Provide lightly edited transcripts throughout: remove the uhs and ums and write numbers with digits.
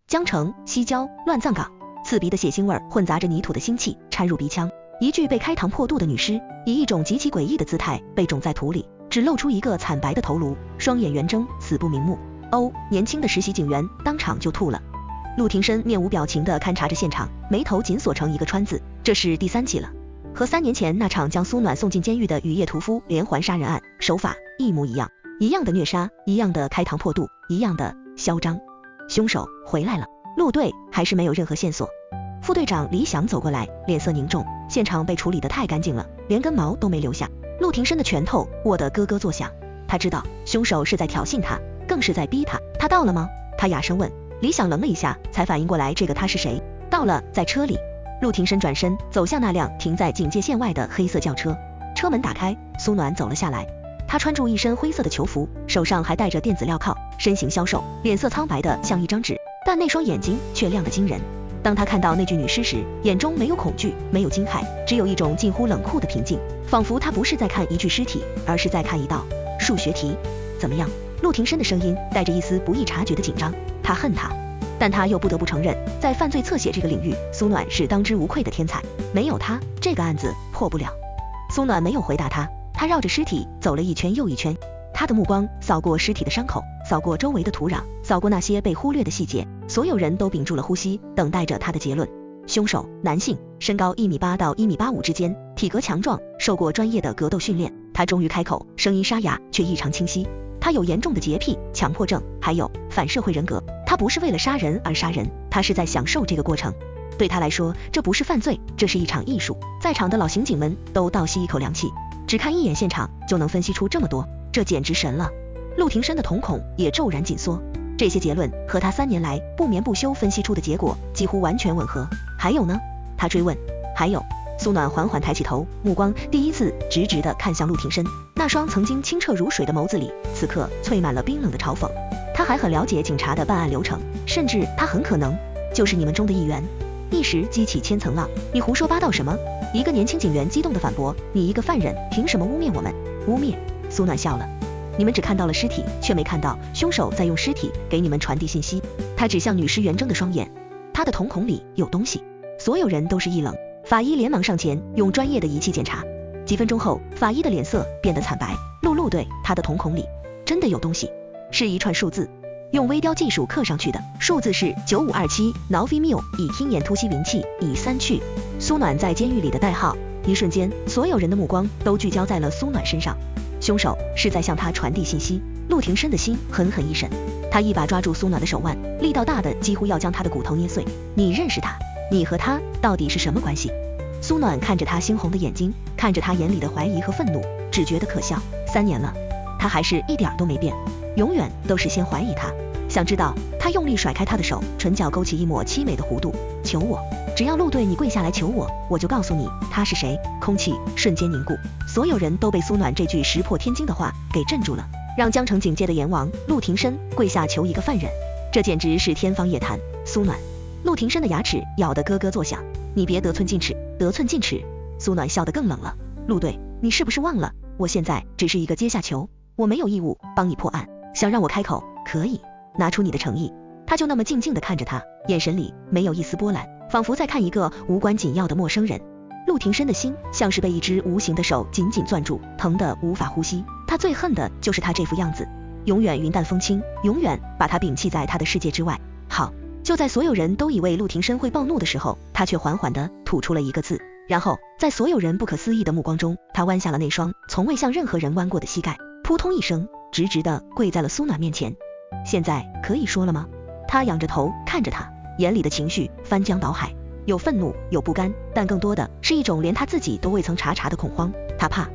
江城、西郊、乱葬岗，刺鼻的血腥味混杂着泥土的腥气掺入鼻腔。一具被开膛破肚的女尸，以一种极其诡异的姿态被种在土里，只露出一个惨白的头颅，双眼圆睁，死不瞑目。年轻的实习警员当场就吐了。陆廷琛面无表情地勘察着现场，眉头紧锁成一个川字。这是第3起了，和3年前那场将苏暖送进监狱的雨夜屠夫连环杀人案手法一模一样，一样的虐杀，一样的开膛破肚，一样的嚣张。凶手回来了，陆队还是没有任何线索。副队长李想走过来，脸色凝重，现场被处理得太干净了，连根毛都没留下。陆廷琛的拳头握得咯咯作响，他知道凶手是在挑衅他，更是在逼他。他到了吗？他哑声问。李想愣了一下，才反应过来这个他是谁。到了，在车里。陆廷琛转身走向那辆停在警戒线外的黑色轿车，车门打开，苏暖走了下来。他穿着一身灰色的囚服，手上还戴着电子镣铐，身形消瘦，脸色苍白的像一张纸，但那双眼睛却亮得惊人。当他看到那具女尸时，眼中没有恐惧，没有惊骇，只有一种近乎冷酷的平静，仿佛他不是在看一具尸体，而是在看一道数学题。怎么样？陆廷琛的声音带着一丝不易察觉的紧张。他恨他，但他又不得不承认，在犯罪侧写这个领域，苏暖是当之无愧的天才，没有他，这个案子破不了。苏暖没有回答他，他绕着尸体走了一圈又一圈，他的目光扫过尸体的伤口，扫过周围的土壤，扫过那些被忽略的细节。所有人都屏住了呼吸，等待着他的结论。凶手，男性，身高1.8米到1.85米之间，体格强壮，受过专业的格斗训练。他终于开口，声音沙哑却异常清晰。他有严重的洁癖、强迫症，还有反社会人格。他不是为了杀人而杀人，他是在享受这个过程。对他来说，这不是犯罪，这是一场艺术。在场的老刑警们都倒吸一口凉气，只看一眼现场就能分析出这么多，这简直神了。陆廷琛的瞳孔也骤然紧缩，这些结论和他3年来不眠不休分析出的结果几乎完全吻合。还有呢？他追问。还有。苏暖缓缓抬起头，目光第一次直直地看向陆廷琛，那双曾经清澈如水的眸子里，此刻淬满了冰冷的嘲讽。他还很了解警察的办案流程，甚至他很可能就是你们中的一员。一时激起千层浪，你胡说八道什么？一个年轻警员激动地反驳，你一个犯人，凭什么污蔑我们？污蔑？苏暖笑了。你们只看到了尸体，却没看到凶手在用尸体给你们传递信息。他指向女尸圆睁的双眼，他的瞳孔里有东西。所有人都是一愣。法医连忙上前，用专业的仪器检查。几分钟后，法医的脸色变得惨白。陆队，他的瞳孔里真的有东西，是一串数字，用微雕技术刻上去的。数字是9527 Novimil， 以听眼突袭云气，以3去。苏暖在监狱里的代号。一瞬间，所有人的目光都聚焦在了苏暖身上。凶手是在向他传递信息。陆廷琛的心狠狠一审，他一把抓住苏暖的手腕，力道大的几乎要将他的骨头捏碎。你认识他？你和他到底是什么关系？苏暖看着他猩红的眼睛，看着他眼里的怀疑和愤怒，只觉得可笑。3年了，他还是一点都没变，永远都是先怀疑他。想知道？他用力甩开他的手，唇角勾起一抹凄美的弧度。求我，只要陆队你跪下来求我，我就告诉你他是谁。空气瞬间凝固，所有人都被苏暖这句石破天惊的话给镇住了。让江城警界的阎王陆廷琛跪下求一个犯人，这简直是天方夜谭。苏暖，陆廷琛的牙齿咬得咯咯作响。你别得寸进尺，得寸进尺。苏暖笑得更冷了。陆队，你是不是忘了，我现在只是一个阶下囚，我没有义务帮你破案。想让我开口，可以，拿出你的诚意。他就那么静静地看着他，眼神里没有一丝波澜，仿佛在看一个无关紧要的陌生人。陆廷琛的心像是被一只无形的手紧紧攥住，疼得无法呼吸。他最恨的就是他这副样子，永远云淡风轻，永远把他摒弃在他的世界之外。好。就在所有人都以为陆廷琛会暴怒的时候，他却缓缓地吐出了一个字，然后在所有人不可思议的目光中，他弯下了那双从未向任何人弯过的膝盖，扑通一声，直直地跪在了苏暖面前。现在可以说了吗？他仰着头看着他，眼里的情绪翻江倒海，有愤怒，有不甘，但更多的是一种连他自己都未曾察的恐慌。他怕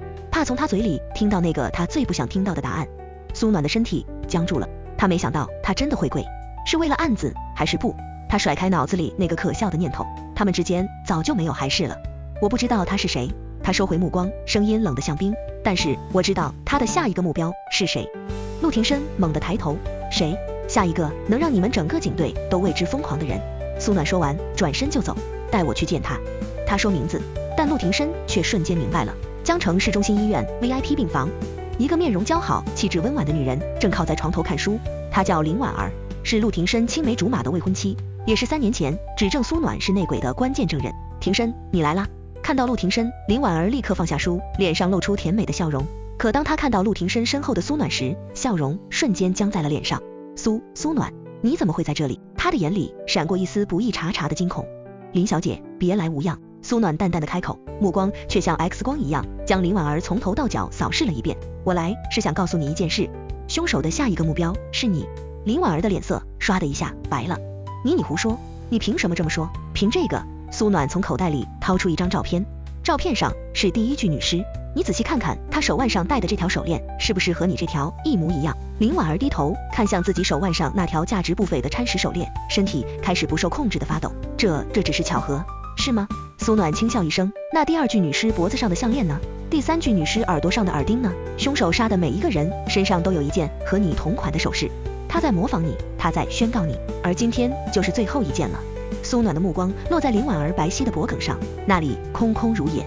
从他嘴里听到那个他最不想听到的答案。苏暖的身体僵住了，他没想到他真的会跪。是为了案子还是不？他甩开脑子里那个可笑的念头，他们之间早就没有还是了。我不知道他是谁，他收回目光，声音冷得像冰，但是我知道他的下一个目标是谁。陆廷琛猛地抬头，谁？下一个能让你们整个警队都为之疯狂的人。苏暖说完转身就走，带我去见他。他说名字，但陆廷琛却瞬间明白了。江城市中心医院 VIP 病房，一个面容姣好气质温婉的女人正靠在床头看书，她叫林婉儿。是陆廷琛青梅竹马的未婚妻，也是3年前指证苏暖是内鬼的关键证人。廷琛，你来啦！看到陆廷琛，林婉儿立刻放下书，脸上露出甜美的笑容。可当她看到陆廷琛身后的苏暖时，笑容瞬间僵在了脸上。苏暖，你怎么会在这里？她的眼里闪过一丝不易察察的惊恐。林小姐，别来无恙。苏暖淡淡的开口，目光却像 X 光一样将林婉儿从头到脚扫视了一遍。我来是想告诉你一件事，凶手的下一个目标是你。林婉儿的脸色唰的一下白了。你胡说，你凭什么这么说？凭这个。苏暖从口袋里掏出一张照片，照片上是第一具女尸，你仔细看看她手腕上戴的这条手链是不是和你这条一模一样？林婉儿低头看向自己手腕上那条价值不菲的掺石手链，身体开始不受控制的发抖。这只是巧合，是吗？苏暖轻笑一声。那第二具女尸脖子上的项链呢？第三具女尸耳朵上的耳钉呢？凶手杀的每一个人身上都有一件和你同款的首饰，他在模仿你，他在宣告你，而今天就是最后一件了。苏暖的目光落在林婉儿白皙的脖颈上，那里空空如也。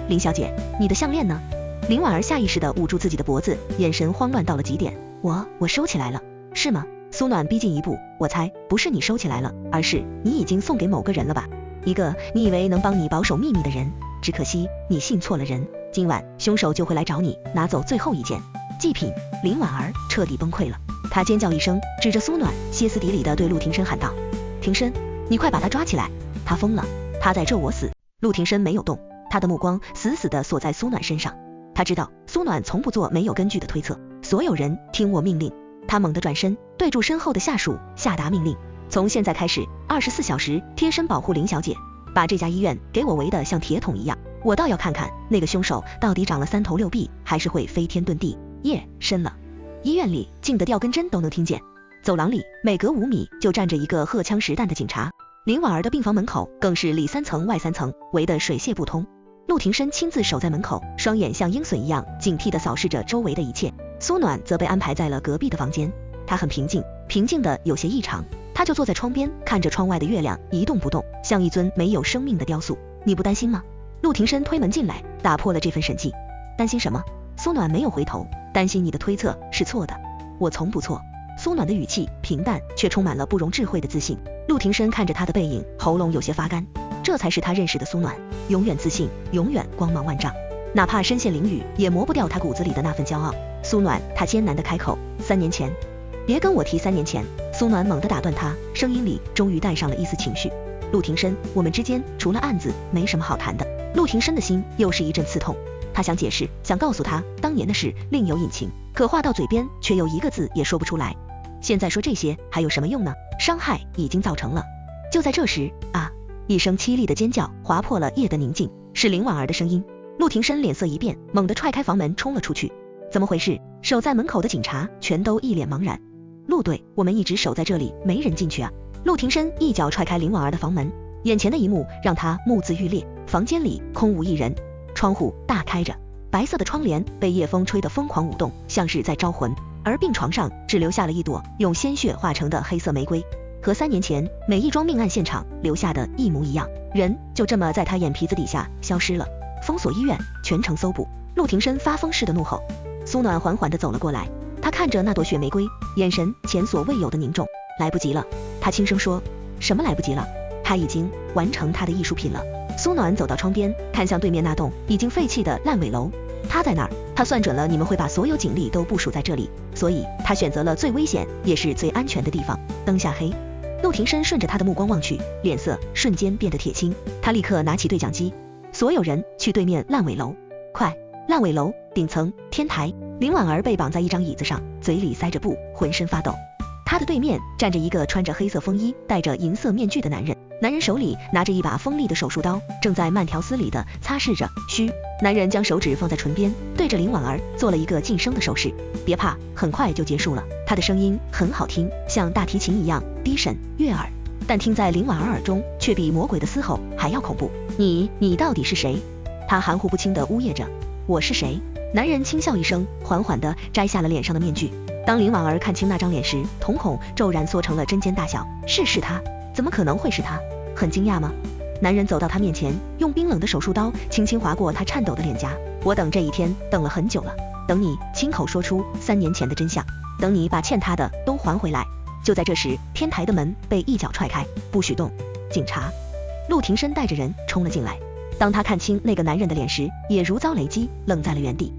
林小姐，你的项链呢？林婉儿下意识地捂住自己的脖子，眼神慌乱到了极点。我收起来了。是吗？苏暖逼近一步，我猜不是你收起来了，而是你已经送给某个人了吧？一个你以为能帮你保守秘密的人，只可惜你信错了人。今晚凶手就会来找你，拿走最后一件祭品。林婉儿彻底崩溃了，她尖叫一声，指着苏暖，歇斯底里地对陆廷琛喊道：廷琛，你快把他抓起来，他疯了，他在咒我死。陆廷琛没有动，他的目光死死地锁在苏暖身上。他知道苏暖从不做没有根据的推测，所有人听我命令。他猛地转身，对住身后的下属下达命令，从现在开始24小时贴身保护林小姐，把这家医院给我围得像铁桶一样。我倒要看看那个凶手到底长了3头6臂，还是会飞天遁地。夜深了，医院里静得掉根针都能听见。走廊里每隔5米就站着一个荷枪实弹的警察，林婉儿的病房门口更是里3层外3层，围得水泄不通。陆廷琛亲自守在门口，双眼像鹰隼一样警惕地扫视着周围的一切。苏暖则被安排在了隔壁的房间，她很平静，平静的有些异常。她就坐在窗边，看着窗外的月亮一动不动，像一尊没有生命的雕塑。你不担心吗？陆廷琛推门进来，打破了这份神寂。担心什么？苏暖没有回头。担心你的推测是错的，我从不错。苏暖的语气平淡，却充满了不容置喙的自信。陆廷琛看着他的背影，喉咙有些发干。这才是他认识的苏暖，永远自信，永远光芒万丈，哪怕身陷囹圄，也磨不掉他骨子里的那份骄傲。苏暖，他艰难地开口：3年前。别跟我提3年前。苏暖猛地打断他，声音里终于带上了一丝情绪。陆廷琛，我们之间除了案子没什么好谈的。陆廷琛的心又是一阵刺痛，他想解释，想告诉他当年的事另有隐情，可话到嘴边却又一个字也说不出来。现在说这些还有什么用呢？伤害已经造成了。就在这时，啊！一声凄厉的尖叫划破了夜的宁静，是林婉儿的声音。陆廷琛脸色一变，猛地踹开房门冲了出去。怎么回事？守在门口的警察全都一脸茫然。陆队，我们一直守在这里，没人进去啊。陆廷琛一脚踹开林婉儿的房门，眼前的一幕让他目眦欲裂。房间里空无一人，窗户大开着，白色的窗帘被夜风吹得疯狂舞动，像是在招魂，而病床上只留下了一朵用鲜血化成的黑色玫瑰，和3年前每一桩命案现场留下的一模一样。人就这么在他眼皮子底下消失了。封锁医院，全城搜捕。陆廷琛发疯似的怒吼。苏暖缓缓地走了过来，他看着那朵血玫瑰，眼神前所未有的凝重。来不及了，他轻声说。什么来不及了？他已经完成他的艺术品了。苏暖走到窗边，看向对面那栋已经废弃的烂尾楼。他在那儿，他算准了你们会把所有警力都部署在这里，所以他选择了最危险也是最安全的地方。灯下黑。陆廷琛顺着他的目光望去，脸色瞬间变得铁青。他立刻拿起对讲机，所有人去对面烂尾楼，快！烂尾楼顶层天台，林婉儿被绑在一张椅子上，嘴里塞着布，浑身发抖。他的对面站着一个穿着黑色风衣、戴着银色面具的男人，男人手里拿着一把锋利的手术刀，正在慢条斯理地擦拭着。嘘，男人将手指放在唇边，对着林婉儿做了一个噤声的手势。别怕，很快就结束了。他的声音很好听，像大提琴一样低沉悦耳，但听在林婉儿耳中却比魔鬼的嘶吼还要恐怖。你到底是谁？他含糊不清地呜咽着。我是谁？男人轻笑一声，缓缓地摘下了脸上的面具。当林婉儿看清那张脸时，瞳孔骤然缩成了针尖大小。是他？怎么可能会是他？很惊讶吗？男人走到他面前，用冰冷的手术刀轻轻划过他颤抖的脸颊。我等这一天等了很久了，等你亲口说出3年前的真相，等你把欠他的都还回来。就在这时，天台的门被一脚踹开，不许动！警察！陆廷琛带着人冲了进来。当他看清那个男人的脸时，也如遭雷击，愣在了原地。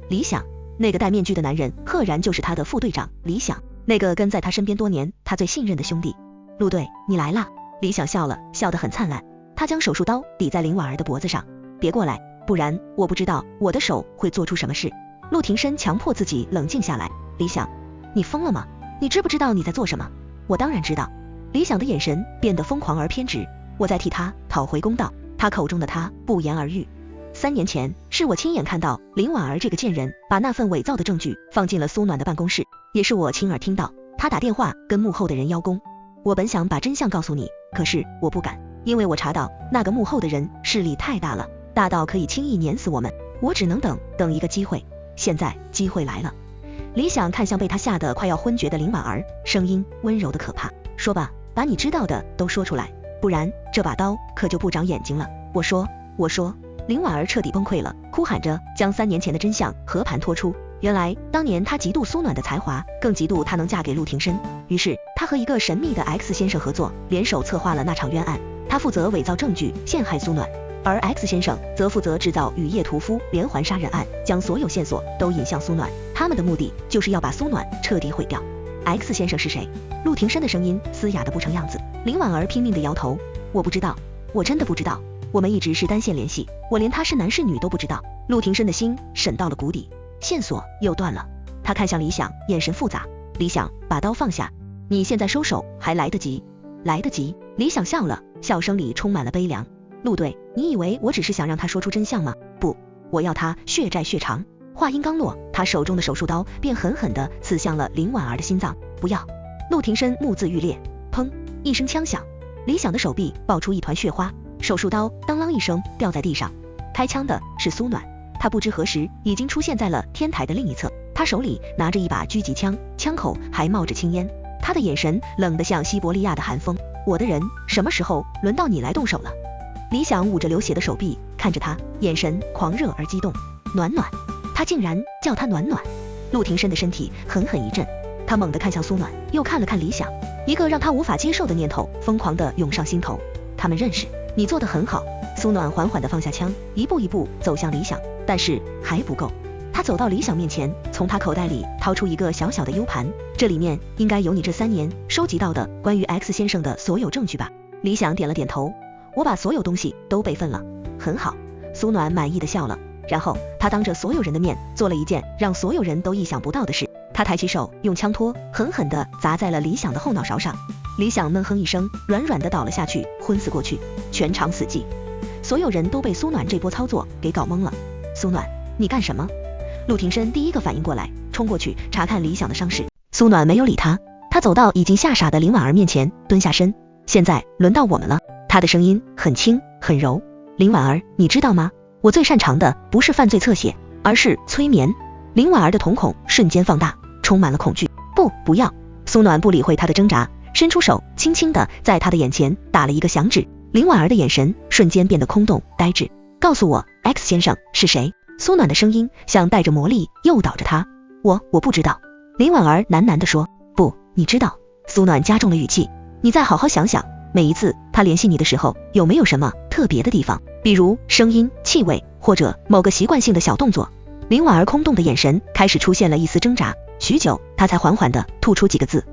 李想，那个戴面具的男人赫然就是他的副队长李想，那个跟在他身边多年，他最信任的兄弟。陆队，你来啦！李想笑了，笑得很灿烂。他将手术刀抵在林婉儿的脖子上，别过来，不然我不知道我的手会做出什么事。陆廷琛强迫自己冷静下来。李想，你疯了吗？你知不知道你在做什么？我当然知道。李想的眼神变得疯狂而偏执，我在替他讨回公道。他口中的他不言而喻。3年前，是我亲眼看到林婉儿这个贱人把那份伪造的证据放进了苏暖的办公室，也是我亲耳听到他打电话跟幕后的人邀功。我本想把真相告诉你，可是我不敢，因为我查到那个幕后的人势力太大了，大到可以轻易碾死我们。我只能等一个机会，现在机会来了。李想看向被他吓得快要昏厥的林婉儿，声音温柔的可怕，说吧，把你知道的都说出来，不然这把刀可就不长眼睛了。我说。林婉儿彻底崩溃了，哭喊着将3年前的真相和盘托出。原来当年她嫉妒苏暖的才华，更嫉妒她能嫁给陆廷琛，于是她和一个神秘的 X 先生合作，联手策划了那场冤案。他负责伪造证据陷害苏暖，而 X 先生则负责制造雨夜屠夫连环杀人案，将所有线索都引向苏暖。他们的目的就是要把苏暖彻底毁掉。X 先生是谁？陆廷琛的声音嘶哑的不成样子。林婉儿拼命的摇头，我不知道，我真的不知道。我们一直是单线联系，我连他是男是女都不知道。陆廷琛的心沈到了谷底，线索又断了。他看向李想，眼神复杂。李想，把刀放下，你现在收手还来得及。来得及。李想笑了，笑声里充满了悲凉。陆队，你以为我只是想让他说出真相吗？不，我要他血债血偿。话音刚落，他手中的手术刀便狠狠地刺向了林婉儿的心脏。不要！陆廷琛目眦欲裂。砰！一声枪响，李想的手臂爆出一团血花，手术刀当啷一声掉在地上。开枪的是苏暖，他不知何时已经出现在了天台的另一侧，他手里拿着一把狙击枪，枪口还冒着青烟，他的眼神冷得像西伯利亚的寒风。我的人，什么时候轮到你来动手了？李想捂着流血的手臂看着他，眼神狂热而激动。暖暖，他竟然叫他暖暖。陆廷琛的身体狠狠一震，他猛地看向苏暖，又看了看李想，一个让他无法接受的念头疯狂地涌上心头。他们认识，你做得很好。苏暖缓缓地放下枪，一步一步走向李想，但是还不够。他走到李想面前，从他口袋里掏出一个小小的 U 盘，这里面应该有你这3年收集到的关于 X 先生的所有证据吧？李想点了点头，我把所有东西都备份了。很好。苏暖满意的笑了，然后他当着所有人的面做了一件让所有人都意想不到的事，他抬起手，用枪托狠狠地砸在了李想的后脑勺上。李想闷哼一声，软软地倒了下去，昏死过去。全场死寂，所有人都被苏暖这波操作给搞懵了。苏暖，你干什么？陆廷琛第一个反应过来，冲过去查看李想的伤势。苏暖没有理他，他走到已经吓傻的林婉儿面前，蹲下身。现在轮到我们了。他的声音很轻很柔。林婉儿，你知道吗？我最擅长的不是犯罪侧写，而是催眠。林婉儿的瞳孔瞬间放大，充满了恐惧。不要！苏暖不理会他的挣扎，伸出手，轻轻地在他的眼前打了一个响指。林婉儿的眼神瞬间变得空洞呆滞。告诉我 X 先生是谁？苏暖的声音像带着魔力诱导着他。我不知道。林婉儿喃喃地说。不，你知道。苏暖加重了语气，你再好好想想，每一次他联系你的时候，有没有什么特别的地方，比如声音、气味，或者某个习惯性的小动作？林婉儿空洞的眼神开始出现了一丝挣扎，许久他才缓缓地吐出几个字。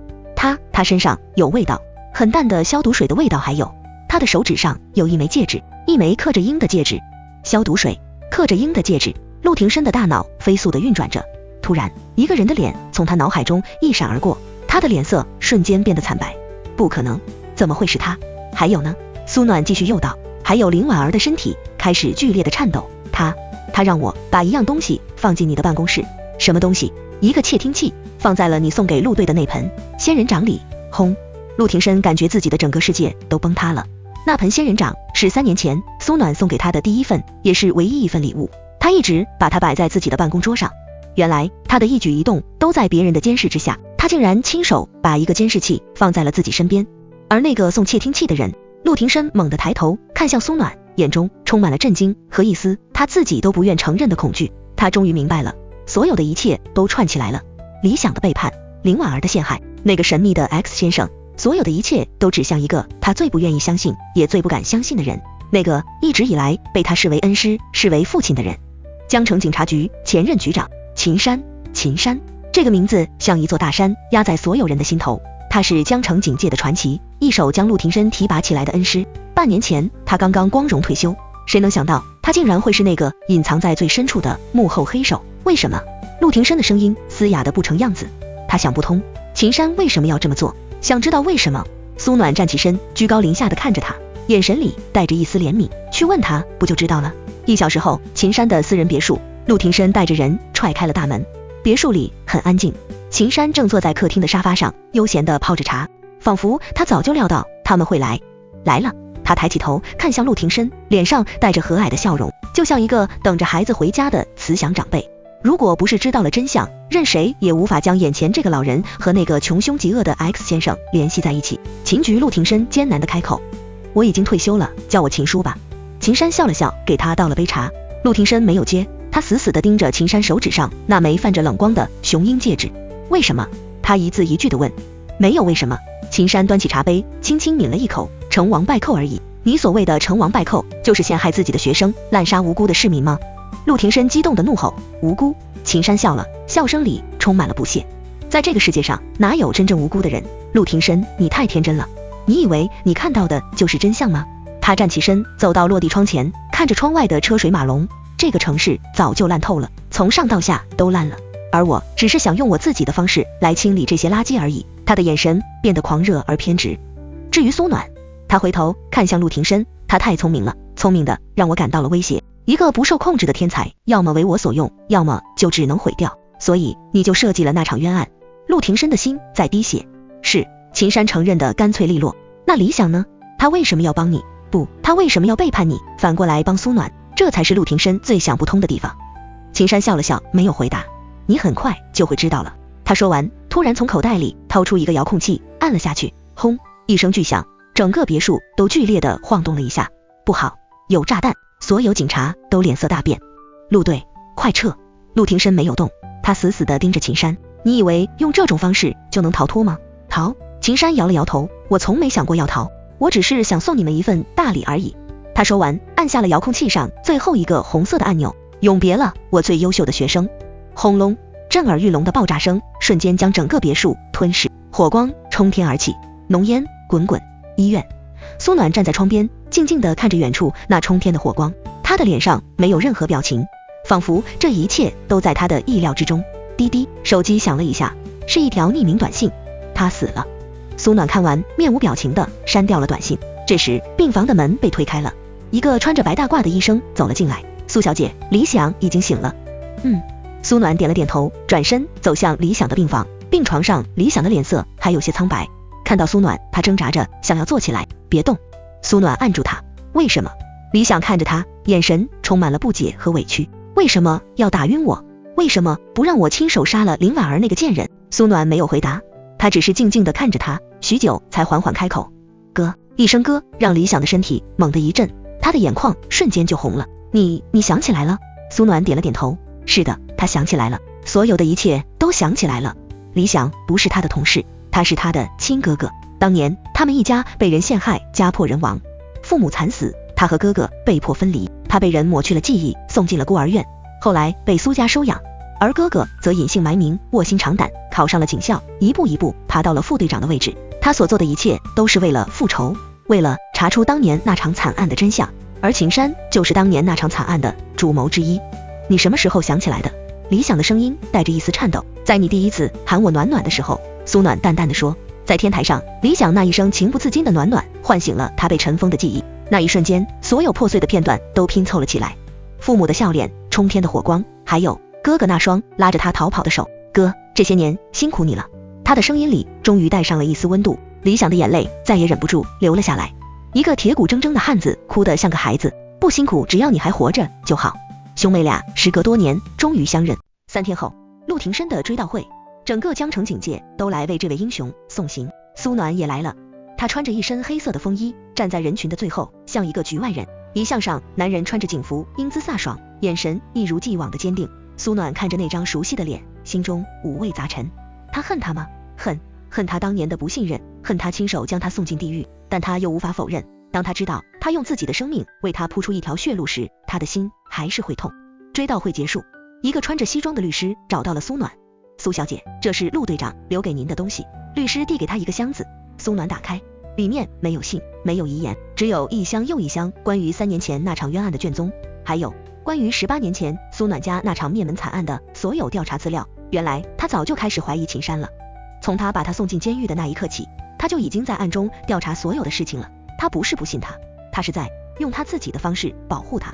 他身上有味道，很淡的消毒水的味道，还有他的手指上有一枚戒指，一枚刻着鹰的戒指。消毒水，刻着鹰的戒指。陆廷琛的大脑飞速地运转着，突然一个人的脸从他脑海中一闪而过，他的脸色瞬间变得惨白。不可能，怎么会是他？还有呢？苏暖继续诱导。还有林婉儿的身体开始剧烈的颤抖。他让我把一样东西放进你的办公室。什么东西？一个窃听器，放在了你送给陆队的那盆仙人掌里。轰！陆廷琛感觉自己的整个世界都崩塌了。那盆仙人掌是3年前苏暖送给他的第一份，也是唯一一份礼物。他一直把它摆在自己的办公桌上。原来他的一举一动都在别人的监视之下，他竟然亲手把一个监视器放在了自己身边。而那个送窃听器的人，陆廷琛猛地抬头看向苏暖，眼中充满了震惊和一丝他自己都不愿承认的恐惧。他终于明白了，所有的一切都串起来了。理想的背叛，林婉儿的陷害，那个神秘的 X 先生，所有的一切都指向一个他最不愿意相信也最不敢相信的人，那个一直以来被他视为恩师视为父亲的人。江城警察局前任局长秦山。秦山这个名字像一座大山压在所有人的心头，他是江城警界的传奇，一手将陆廷琛提拔起来的恩师。半年前他刚刚光荣退休，谁能想到他竟然会是那个隐藏在最深处的幕后黑手？为什么？陆廷琛的声音嘶哑得不成样子，他想不通秦山为什么要这么做，想知道为什么。苏暖站起身，居高临下地看着他，眼神里带着一丝怜悯，去问他不就知道了。1小时后，秦山的私人别墅，陆廷琛带着人踹开了大门。别墅里很安静，秦山正坐在客厅的沙发上，悠闲地泡着茶，仿佛他早就料到他们会来。来了，他抬起头看向陆廷琛，脸上带着和蔼的笑容，就像一个等着孩子回家的慈祥长辈。如果不是知道了真相，任谁也无法将眼前这个老人和那个穷凶极恶的 X 先生联系在一起。秦局陆廷琛艰难地开口：我已经退休了，叫我秦叔吧。秦山笑了笑，给他倒了杯茶。陆廷琛没有接，他死死地盯着秦山手指上那枚泛着冷光的雄鹰戒指。为什么？他一字一句地问。没有为什么。秦山端起茶杯，轻轻抿了一口。成王败寇而已。你所谓的成王败寇，就是陷害自己的学生，滥杀无辜的市民吗？陆廷琛激动地怒吼。无辜？秦山笑了，笑声里充满了不屑。在这个世界上，哪有真正无辜的人？陆廷琛，你太天真了。你以为你看到的就是真相吗？他站起身，走到落地窗前，看着窗外的车水马龙。这个城市早就烂透了，从上到下都烂了，而我只是想用我自己的方式来清理这些垃圾而已。他的眼神变得狂热而偏执。至于苏暖，他回头看向陆廷琛，他太聪明了，聪明的让我感到了威胁。一个不受控制的天才，要么为我所用，要么就只能毁掉，所以你就设计了那场冤案。陆廷琛的心在滴血。是，秦山承认的干脆利落。那理想呢？他为什么要帮你？不，他为什么要背叛你，反过来帮苏暖？这才是陆廷琛最想不通的地方。秦山笑了笑，没有回答。你很快就会知道了。他说完，突然从口袋里掏出一个遥控器，按了下去。轰！一声巨响，整个别墅都剧烈地晃动了一下。不好，有炸弹！所有警察都脸色大变。陆队，快撤！陆廷琛没有动，他死死地盯着秦山。你以为用这种方式就能逃脱吗？逃？秦山摇了摇头，我从没想过要逃，我只是想送你们一份大礼而已。他说完，按下了遥控器上最后一个红色的按钮。永别了，我最优秀的学生！轰隆！震耳欲聋的爆炸声瞬间将整个别墅吞噬，火光冲天而起，浓烟滚滚。医院，苏暖站在窗边，静静地看着远处那冲天的火光，他的脸上没有任何表情，仿佛这一切都在他的意料之中。滴滴，手机响了一下，是一条匿名短信。他死了。苏暖看完，面无表情地删掉了短信。这时，病房的门被推开了，一个穿着白大褂的医生走了进来。苏小姐，李想已经醒了。苏暖点了点头，转身走向李想的病房。病床上，李想的脸色还有些苍白。看到苏暖，他挣扎着想要坐起来。别动！苏暖按住他。为什么？李想看着他，眼神充满了不解和委屈。为什么要打晕我？为什么不让我亲手杀了林婉儿那个贱人？苏暖没有回答，他只是静静地看着他，许久才缓缓开口。哥！一声哥让李想的身体猛地一震，他的眼眶瞬间就红了。你想起来了？苏暖点了点头。是的，他想起来了，所有的一切都想起来了。李想不是他的同事，他是他的亲哥哥。当年他们一家被人陷害，家破人亡，父母惨死，他和哥哥被迫分离，他被人抹去了记忆，送进了孤儿院，后来被苏家收养，而哥哥则隐姓埋名，卧薪尝胆，考上了警校，一步一步爬到了副队长的位置。他所做的一切都是为了复仇，为了查出当年那场惨案的真相，而秦山就是当年那场惨案的主谋之一。你什么时候想起来的？李想的声音带着一丝颤抖。在你第一次喊我暖暖的时候，苏暖淡淡地说。在天台上，李想那一声情不自禁的暖暖唤醒了他被尘封的记忆。那一瞬间，所有破碎的片段都拼凑了起来。父母的笑脸，冲天的火光，还有哥哥那双拉着他逃跑的手。哥，这些年辛苦你了。他的声音里终于带上了一丝温度。李想的眼泪再也忍不住流了下来。一个铁骨铮铮的汉子哭得像个孩子。不辛苦，只要你还活着就好。兄妹俩时隔多年终于相认。3天后，陆廷琛的追悼会，整个江城警界都来为这位英雄送行。苏暖也来了，他穿着一身黑色的风衣，站在人群的最后，像一个局外人。遗像上，男人穿着警服，英姿飒爽，眼神一如既往的坚定。苏暖看着那张熟悉的脸，心中五味杂陈。他恨他吗？恨他当年的不信任，恨他亲手将他送进地狱，但他又无法否认，当他知道他用自己的生命为他铺出一条血路时，他的心还是会痛。追悼会结束，一个穿着西装的律师找到了苏暖。苏小姐，这是陆队长留给您的东西。律师递给他一个箱子，苏暖打开，里面没有信，没有遗言，只有一箱又一箱关于3年前那场冤案的卷宗，还有关于18年前苏暖家那场灭门惨案的所有调查资料。原来他早就开始怀疑秦山了，从他把他送进监狱的那一刻起，他就已经在暗中调查所有的事情了。他不是不信他，他是在用他自己的方式保护他。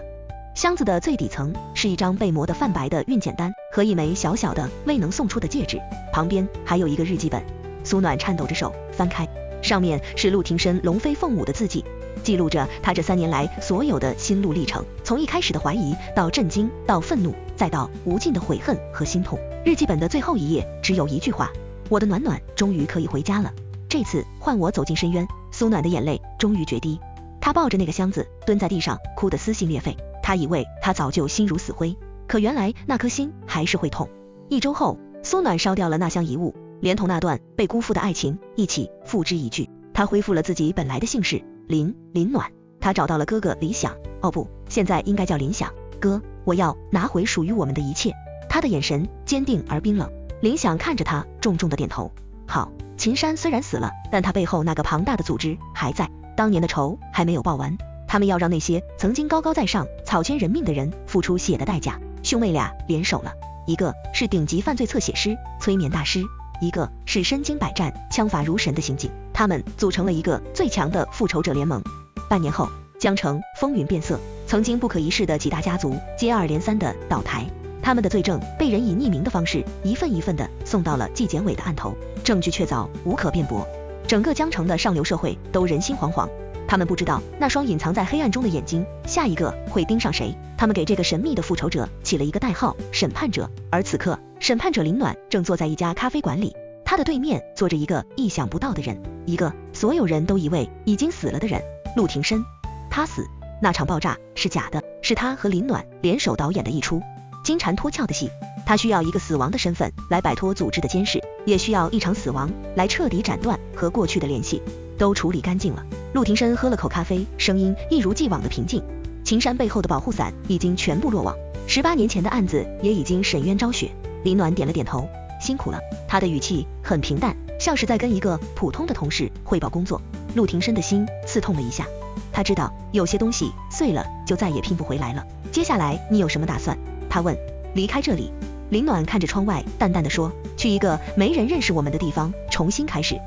箱子的最底层是一张被磨得泛白的孕检单和一枚小小的未能送出的戒指，旁边还有一个日记本。苏暖颤抖着手翻开，上面是陆廷琛龙飞凤舞的字迹，记录着他这3年来所有的心路历程，从一开始的怀疑到震惊，到愤怒，再到无尽的悔恨和心痛。日记本的最后一页只有一句话：我的暖暖终于可以回家了，这次换我走进深渊。苏暖的眼泪终于决堤，他抱着那个箱子蹲在地上，哭得撕心裂肺。他以为他早就心如死灰，可原来那颗心还是会痛。1周后，苏暖烧掉了那箱遗物，连同那段被辜负的爱情一起付之一炬。他恢复了自己本来的姓氏林暖。他找到了哥哥李想，哦不，现在应该叫林想。哥，我要拿回属于我们的一切。他的眼神坚定而冰冷。林想看着他，重重的点头。好，秦山虽然死了，但他背后那个庞大的组织还在，当年的仇还没有报完，他们要让那些曾经高高在上草菅人命的人付出血的代价。兄妹俩联手了，一个是顶级犯罪侧写师、催眠大师，一个是身经百战、枪法如神的刑警，他们组成了一个最强的复仇者联盟。半年后，江城风云变色，曾经不可一世的几大家族接二连三的倒台，他们的罪证被人以匿名的方式一份一份的送到了纪检委的案头，证据确凿，无可辩驳。整个江城的上流社会都人心惶惶，他们不知道那双隐藏在黑暗中的眼睛下一个会盯上谁。他们给这个神秘的复仇者起了一个代号，审判者。而此刻，审判者林暖正坐在一家咖啡馆里，他的对面坐着一个意想不到的人，一个所有人都以为已经死了的人，陆廷琛。他死，那场爆炸是假的，是他和林暖联手导演的一出金蝉脱壳的戏。他需要一个死亡的身份来摆脱组织的监视，也需要一场死亡来彻底斩断和过去的联系。都处理干净了。陆廷琛喝了口咖啡，声音一如既往的平静。秦山背后的保护伞已经全部落网，18年前的案子也已经沈冤昭雪。林暖点了点头，辛苦了。他的语气很平淡，像是在跟一个普通的同事汇报工作。陆廷琛的心刺痛了一下，他知道有些东西碎了就再也拼不回来了。接下来你有什么打算？他问。离开这里。林暖看着窗外，淡淡的说，去一个没人认识我们的地方，重新开始。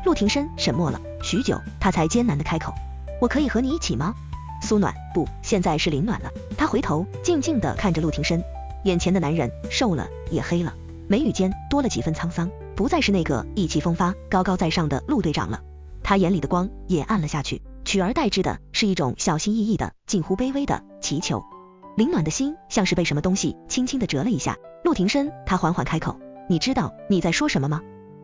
陆廷琛沉默了许久，他才艰难的开口，我可以和你一起吗？苏暖，不，现在是林暖了。他回头静静地看着陆廷琛，眼前的男人瘦了也黑了，眉宇间多了几分沧桑，不再是那个意气风发高高在上的陆队长了。他眼里的光也暗了下去，取而代之的是一种小心翼翼的近乎卑微的祈求。林暖的心像是被什么东西轻轻地折了一下。陆廷琛，他缓缓开口，你知道你在说什么吗？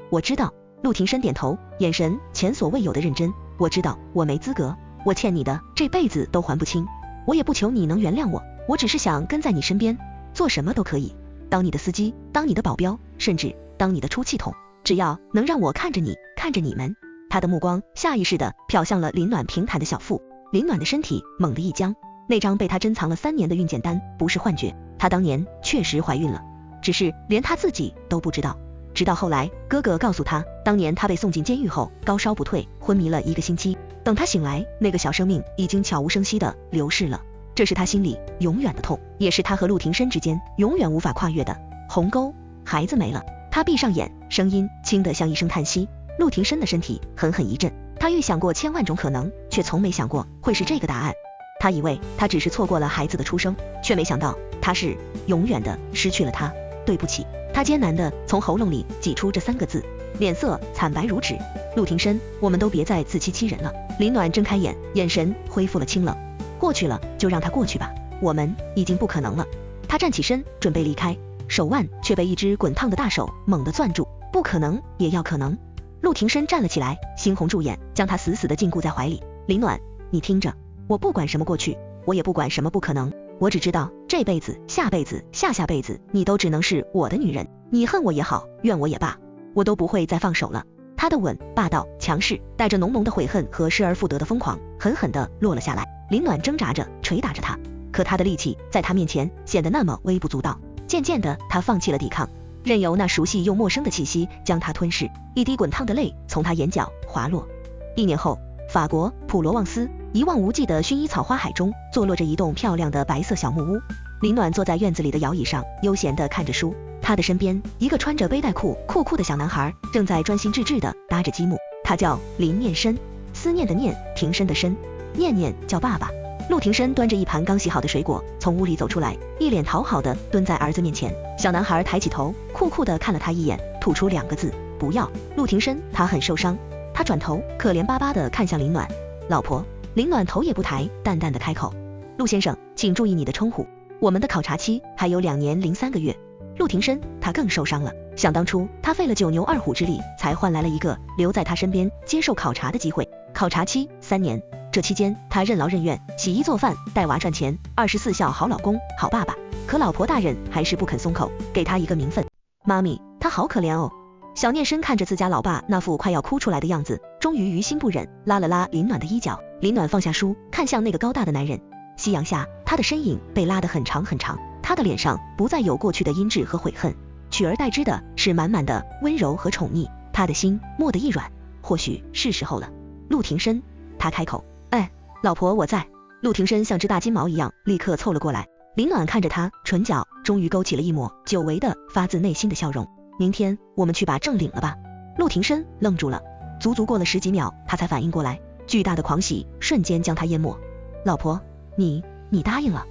我知道。陆廷琛点头，眼神前所未有的认真。我知道我没资格，我欠你的这辈子都还不清，我也不求你能原谅我，我只是想跟在你身边，做什么都可以，当你的司机，当你的保镖，甚至当你的出气筒，只要能让我看着你，看着你们。他的目光下意识地瞟向了林暖平坦的小腹，林暖的身体猛地一僵，那张被他珍藏了3年的孕检单不是幻觉，她当年确实怀孕了，只是连她自己都不知道。直到后来哥哥告诉他，当年他被送进监狱后高烧不退，昏迷了1个星期，等他醒来，那个小生命已经悄无声息地流逝了。这是他心里永远的痛，也是他和陆廷琛之间永远无法跨越的鸿沟。孩子没了。他闭上眼，声音轻得像一声叹息。陆廷琛的身体狠狠一震，他预想过千万种可能，却从没想过会是这个答案。他以为他只是错过了孩子的出生，却没想到他是永远的失去了他。对不起。他艰难地从喉咙里挤出这3个字，脸色惨白如纸。陆廷琛，我们都别再自欺欺人了。林暖睁开眼，眼神恢复了清冷。过去了就让它过去吧，我们已经不可能了。他站起身准备离开，手腕却被一只滚烫的大手猛地攥住。不可能也要可能。陆廷琛站了起来，猩红住眼，将他死死地禁锢在怀里。林暖，你听着，我不管什么过去，我也不管什么不可能，我只知道这辈子、下辈子、下下辈子，你都只能是我的女人。你恨我也好，怨我也罢，我都不会再放手了。他的吻霸道强势，带着浓浓的悔恨和失而复得的疯狂，狠狠地落了下来。林暖挣扎着捶打着他，可他的力气在他面前显得那么微不足道。渐渐的，他放弃了抵抗，任由那熟悉又陌生的气息将他吞噬。一滴滚烫的泪从他眼角滑落。1年后，法国普罗旺斯一望无际的薰衣草花海中，坐落着一栋漂亮的白色小木屋。林暖坐在院子里的摇椅上，悠闲地看着书。他的身边，一个穿着背带裤酷酷的小男孩正在专心致志地搭着积木。他叫林念深，思念的念，庭深的深，念念叫爸爸。陆庭深端着一盘刚洗好的水果从屋里走出来，一脸讨好的蹲在儿子面前。小男孩抬起头，酷酷的看了他一眼，吐出2个字：不要。陆庭深他很受伤，他转头可怜巴巴的看向林暖。老婆。林暖头也不抬，淡淡的开口：陆先生，请注意你的称呼，我们的考察期还有2年0 3个月。陆庭深他更受伤了，想当初他费了9牛2虎之力才换来了一个留在他身边接受考察的机会。考察期3年，这期间他任劳任怨，洗衣做饭，带娃赚钱，24孝好老公好爸爸。可老婆大人还是不肯松口，给他一个名分。妈咪，他好可怜哦。小念深看着自家老爸那副快要哭出来的样子，终于于心不忍，拉了拉林暖的衣角。林暖放下书，看向那个高大的男人。夕阳下，他的身影被拉得很长很长，他的脸上不再有过去的阴鸷和悔恨，取而代之的是满满的温柔和宠溺。他的心蓦地一软，或许是时候了。陆庭深，他开口。哎，老婆我在。陆庭深像只大金毛一样立刻凑了过来。林暖看着他，唇角终于勾起了一抹久违的发自内心的笑容。明天我们去把证领了吧。陆庭深愣住了，足足过了10几秒，他才反应过来，巨大的狂喜瞬间将他淹没。老婆，你答应了？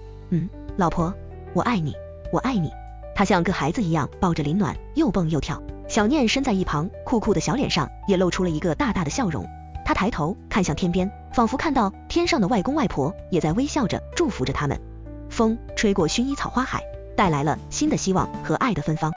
老婆，我爱你，我爱你。他像个孩子一样抱着林暖，又蹦又跳。小念身在一旁，酷酷的小脸上也露出了一个大大的笑容。他抬头看向天边，仿佛看到天上的外公外婆也在微笑着祝福着他们。风吹过薰衣草花海，带来了新的希望和爱的芬芳。